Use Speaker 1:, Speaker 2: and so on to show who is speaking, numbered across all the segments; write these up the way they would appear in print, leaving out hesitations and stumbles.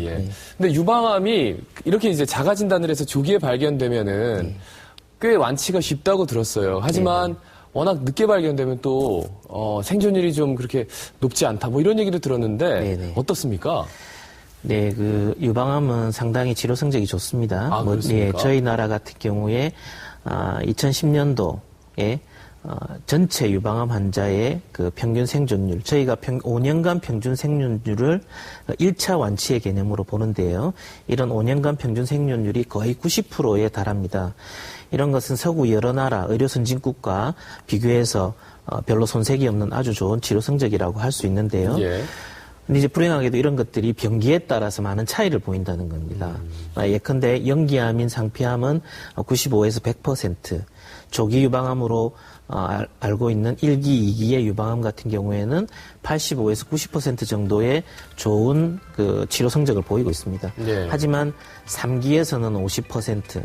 Speaker 1: 예. 근데 유방암이 이렇게 이제 자가 진단을 해서 조기에 발견되면은 꽤 완치가 쉽다고 들었어요. 하지만 워낙 늦게 발견되면 또 생존율이 좀 그렇게 높지 않다. 뭐 이런 얘기도 들었는데 어떻습니까?
Speaker 2: 네, 그 유방암은 상당히 치료 성적이 좋습니다.
Speaker 1: 아, 그렇습니까?
Speaker 2: 저희 나라 같은 경우에 2010년도에 전체 유방암 환자의 그 평균 생존율, 저희가 5년간 평균 생존율을 1차 완치의 개념으로 보는데요. 이런 5년간 평균 생존율이 거의 90%에 달합니다. 이런 것은 서구 여러 나라 의료 선진국과 비교해서 별로 손색이 없는 아주 좋은 치료 성적이라고 할 수 있는데요.
Speaker 1: 예.
Speaker 2: 근데 이제 불행하게도 이런 것들이 병기에 따라서 많은 차이를 보인다는 겁니다. 예컨대 연기암인 상피암은 95에서 100%, 조기 유방암으로 알고 있는 1기, 2기의 유방암 같은 경우에는 85에서 90% 정도의 좋은 그 치료 성적을 보이고 있습니다.
Speaker 1: 네.
Speaker 2: 하지만 3기에서는 50%,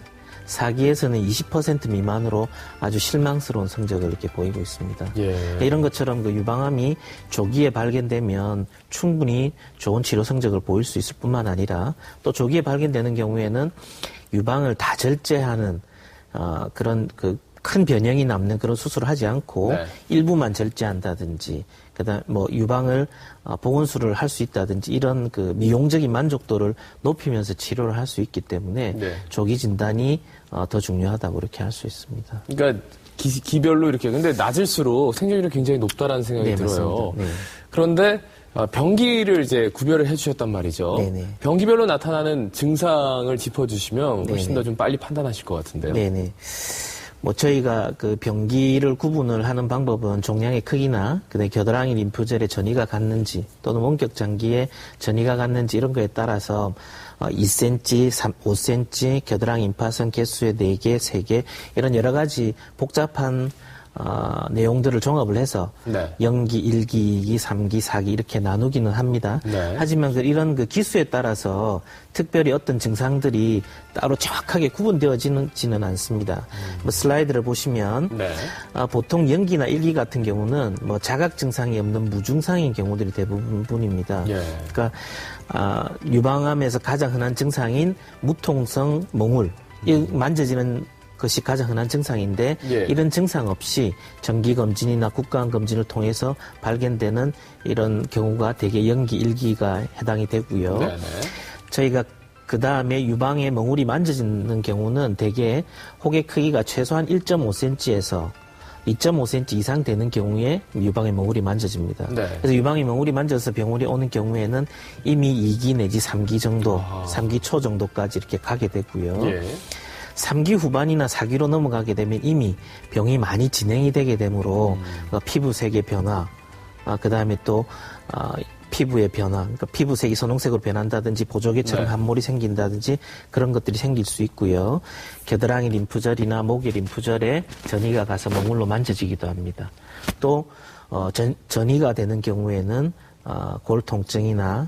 Speaker 2: 4기에서는 20% 미만으로 아주 실망스러운 성적을 이렇게 보이고 있습니다.
Speaker 1: 예.
Speaker 2: 이런 것처럼 그 유방암이 조기에 발견되면 충분히 좋은 치료 성적을 보일 수 있을 뿐만 아니라 또 조기에 발견되는 경우에는 유방을 다 절제하는 그런 그 큰 변형이 남는 그런 수술을 하지 않고 일부만 절제한다든지 그다음 뭐 유방을 보건술을 할 수 있다든지 이런 그 미용적인 만족도를 높이면서 치료를 할 수 있기 때문에 조기 진단이 더 중요하다고 그렇게 할 수 있습니다.
Speaker 1: 그러니까 기별로 이렇게 근데 낮을수록 생존율이 굉장히 높다라는 생각이 들어요. 그런데 병기를 이제 구별을 해주셨단 말이죠. 병기별로 나타나는 증상을 짚어주시면 훨씬 더 좀 빨리 판단하실 것 같은데요.
Speaker 2: 네네. 뭐 저희가 그 병기를 구분을 하는 방법은 종양의 크기나 그다음에 겨드랑이 림프절에 전이가 갔는지 또는 원격 장기에 전이가 갔는지 이런 거에 따라서 2cm, 5cm, 겨드랑이 임파선 개수의 4개, 3개 이런 여러 가지 복잡한 내용들을 종합을 해서 연기, 1기, 2기, 3기, 4기 이렇게 나누기는 합니다. 하지만 이런 그 기수에 따라서 특별히 어떤 증상들이 따로 정확하게 구분되어지지는 않습니다. 뭐 슬라이드를 보시면 보통 연기나 1기 같은 경우는 뭐 자각 증상이 없는 무증상인 경우들이 대부분입니다. 그러니까 유방암에서 가장 흔한 증상인 무통성 몽울, 만져지는 것이 가장 흔한 증상인데 이런 증상 없이 정기검진이나 국가암검진을 통해서 발견되는 이런 경우가 대개 연기 1기가 해당이 되고요. 저희가 그 다음에 유방의 멍울이 만져지는 경우는 대개 혹의 크기가 최소한 1.5cm에서 2.5cm 이상 되는 경우에 유방의 멍울이 만져집니다. 그래서 유방의 멍울이 만져서 병원에 오는 경우에는 이미 2기 내지 3기 정도, 3기 초 정도까지 이렇게 가게 되고요. 3기 후반이나 4기로 넘어가게 되면 이미 병이 많이 진행이 되게 되므로 피부색의 변화, 그 다음에 또 피부의 변화, 그러니까 피부색이 선홍색으로 변한다든지 보조개처럼 함몰이 생긴다든지 그런 것들이 생길 수 있고요. 겨드랑이 림프절이나 목의 림프절에 전이가 가서 멍울로 만져지기도 합니다. 또 전이가 되는 경우에는 골통증이나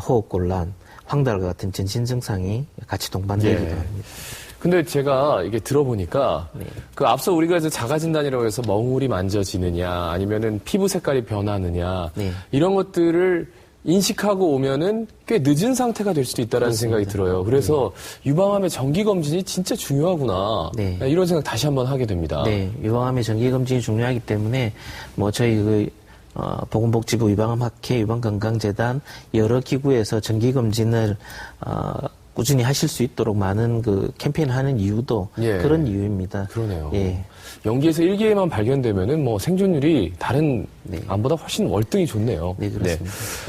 Speaker 2: 호흡곤란, 황달과 같은 전신 증상이 같이 동반되기도 합니다.
Speaker 1: 근데 제가 이게 들어보니까 그 앞서 우리가 이제 자가 진단이라고 해서 멍울이 만져지느냐 아니면은 피부 색깔이 변하느냐 이런 것들을 인식하고 오면은 꽤 늦은 상태가 될 수도 있다라는 생각이 들어요. 그래서 유방암의 정기 검진이 진짜 중요하구나. 이런 생각 다시 한번 하게 됩니다.
Speaker 2: 네, 유방암의 정기 검진이 중요하기 때문에 뭐 저희 보건복지부 유방암학회, 유방건강재단 여러 기구에서 정기 검진을 꾸준히 하실 수 있도록 많은 그 캠페인을 하는 이유도 그런 이유입니다.
Speaker 1: 그러네요. 연기에서 1기에만 발견되면은 뭐 생존율이 다른 암보다 훨씬 월등히 좋네요.
Speaker 2: 네, 그렇습니다.